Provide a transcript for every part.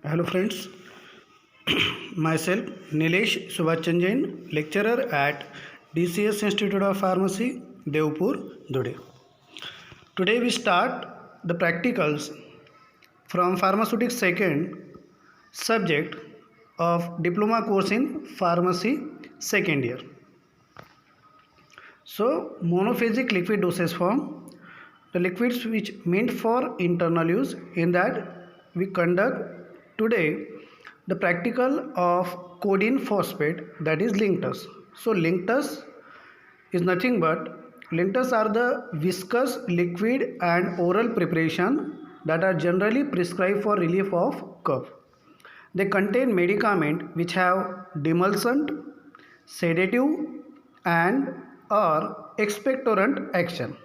Hello friends, myself Nilesh Subhachan Jain, lecturer at DCS Institute of Pharmacy, Devpur, Dhude. Today we start the practicals from Pharmaceutics second subject of Diploma course in Pharmacy second year. So monophasic liquid dosage form, the liquids which meant for internal use, in that we conduct today the practical of codeine phosphate, that is linctus. So linctus is nothing but linctus are the viscous liquid and oral preparation that are generally prescribed for relief of cough. They contain medicament which have demulcent, sedative and or expectorant action.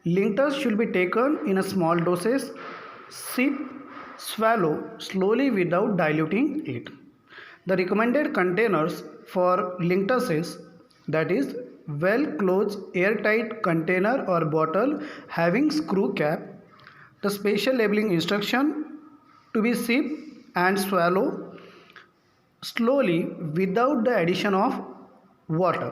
Linctus should be taken in a small doses, sip, swallow slowly without diluting it. The recommended containers for linctus is, that is, well closed airtight container or bottle having screw cap. The special labeling instruction to be sip and swallow slowly without the addition of water.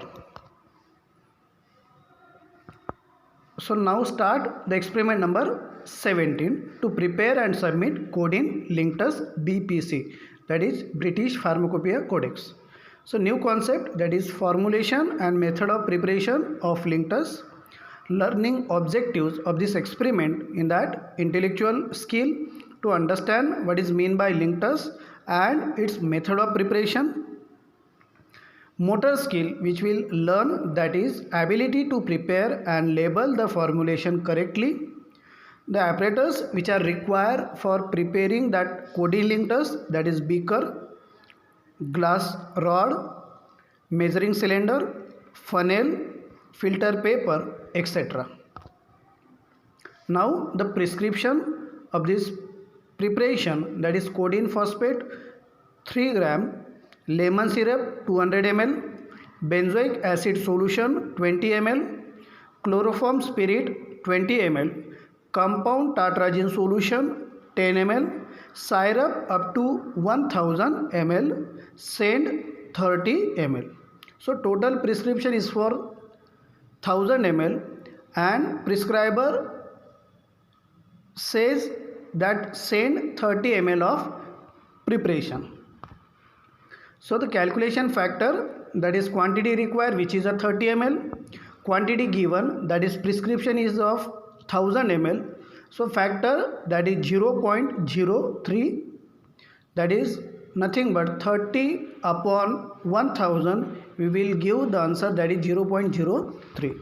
So now start the experiment number 17 to prepare and submit codeine linctus BPC, that is British Pharmacopoeia Codex. So new concept, that is formulation and method of preparation of linctus. Learning objectives of this experiment, in that intellectual skill to understand what is meant by linctus and its method of preparation. Motor skill which will learn, that is ability to prepare and label the formulation correctly. The apparatus which are required for preparing that codeine linctus, that is beaker, glass rod, measuring cylinder, funnel, filter paper, etc. Now the prescription of this preparation, that is codeine phosphate 3 gram, lemon syrup 200 ml, benzoic acid solution 20 ml, chloroform spirit 20 ml, compound tartrazine solution 10 ml, syrup up to 1000 ml, scent 30 ml. So total prescription is for 1000 ml and prescriber says that send 30 ml of preparation. So the calculation factor, that is quantity required, which is a 30 ml, quantity given, that is prescription is of 1000 ml. So factor, that is 0.03, that is nothing but 30 upon 1000, we will give the answer, that is 0.03.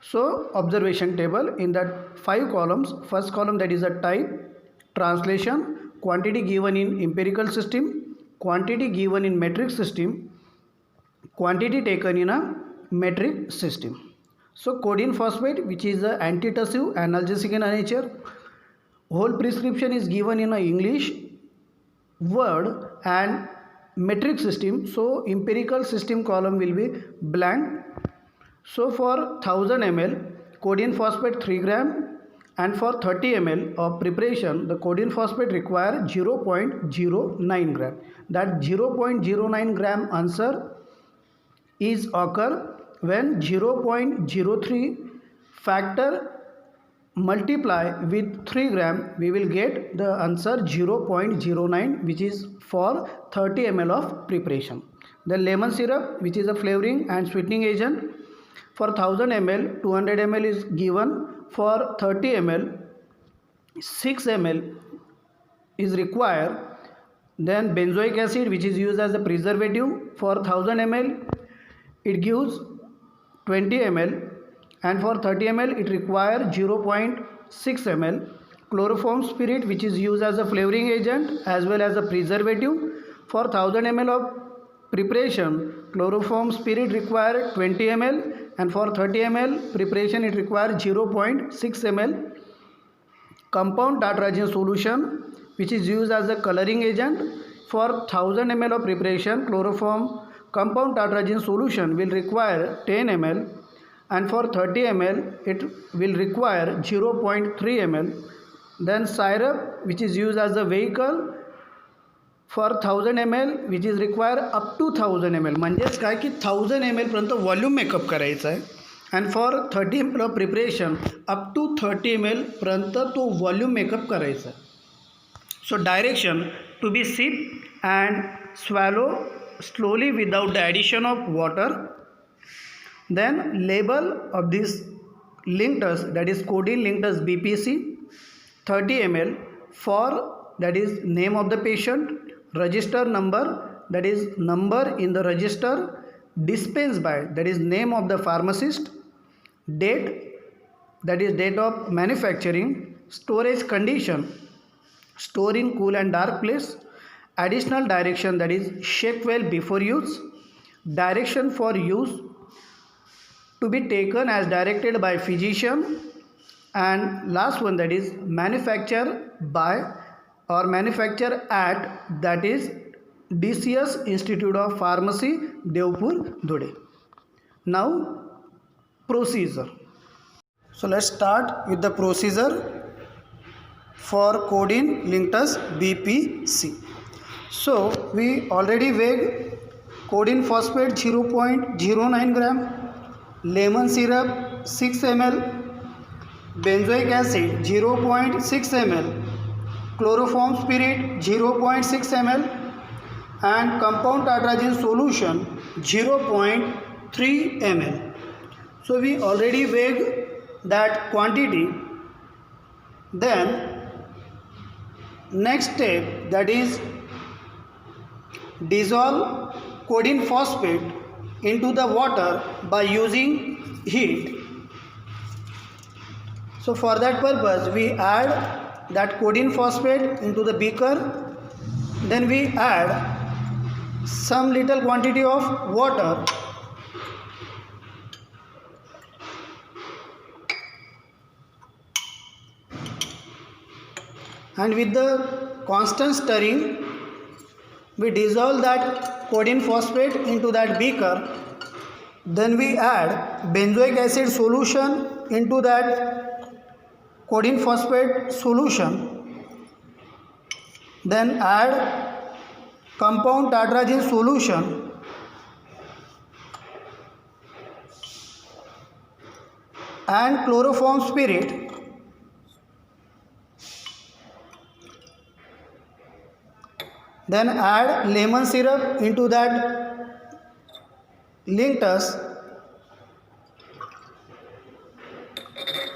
So observation table, in that 5 columns, first column, that is a type, translation, quantity given in empirical system, quantity given in metric system, quantity taken in a metric system. So codeine phosphate, which is the antitussive, analgesic in nature, whole prescription is given in a English word and metric system, so empirical system column will be blank. So for 1000 ml codeine phosphate 3 gram and for 30 ml of preparation, the codeine phosphate require 0.09 gram. That 0.09 gram answer is occur when 0.03 factor multiply with 3 gram, we will get the answer 0.09, which is for 30 ml of preparation. The lemon syrup, which is a flavoring and sweetening agent, for 1000 ml 200 ml is given. For 30 ml 6 ml is required. Then benzoic acid, which is used as a preservative, for 1000 ml it gives 20 ml and for 30 ml it requires 0.6 ml. Chloroform spirit, which is used as a flavoring agent as well as a preservative, for 1000 ml of preparation chloroform spirit require 20 ml and for 30 ml preparation it requires 0.6 ml. Compound tartrazine solution, which is used as a coloring agent, for 1000 ml of preparation chloroform compound tartrazine solution will require 10 ml and for 30 ml it will require 0.3 ml. then syrup which is used as a vehicle for 1000 ml which is required up to 1000 ml, म्हणजेच काय की 1000 ml पर्यंत volume makeup करायचा आहे. And for 30 ml of preparation up to 30 ml पर्यंत तो volume makeup करायचा आहे. So direction to be sip and swallow slowly without the addition of water. Then label of this linctus, that is codeine linctus BPC 30 ml, for that is name of the patient, register number, that is number in the register, dispensed by, that is name of the pharmacist, date, that is date of manufacturing, storage condition, store in cool and dark place, additional direction, that is shake well before use, direction for use to be taken as directed by physician, and last one, that is manufacture by or manufacture at, that is DCS Institute of Pharmacy, Devpur, Dhude. Now procedure. So let's start with the procedure for codeine linctus BPC. So we already weighed codeine phosphate 0.09 gram, lemon syrup 6 ml, benzoic acid 0.6 ml, chloroform spirit 0.6 ml, and compound tartrazine solution 0.3 ml. So we already weighed that quantity. Then next step, that is dissolve codeine phosphate into the water by using heat. So for that purpose we add that codeine phosphate into the beaker, then we add some little quantity of water, and with the constant stirring we dissolve that codeine phosphate into that beaker. Then we add benzoic acid solution into that codeine phosphate solution. Then add compound tartrazine solution. And chloroform spirit. Then add lemon syrup into that linctus.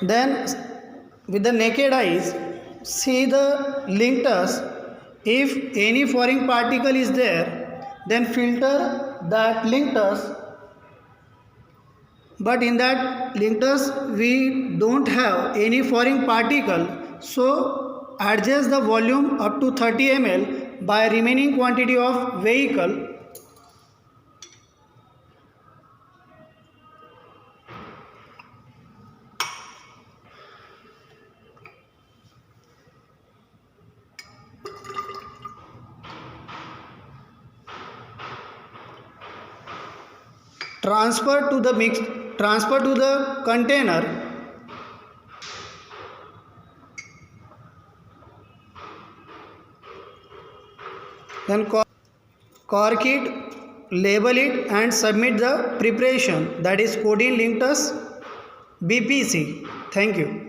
Then with the naked eyes see the linctus. If any foreign particle is there, then filter that linctus. But in that linctus we don't have any foreign particle, so adjust the volume up to 30 ml by remaining quantity of vehicle. Transfer to the container. Then cork it, label it, and submit the preparation, that is codeine linctus BPC. Thank you.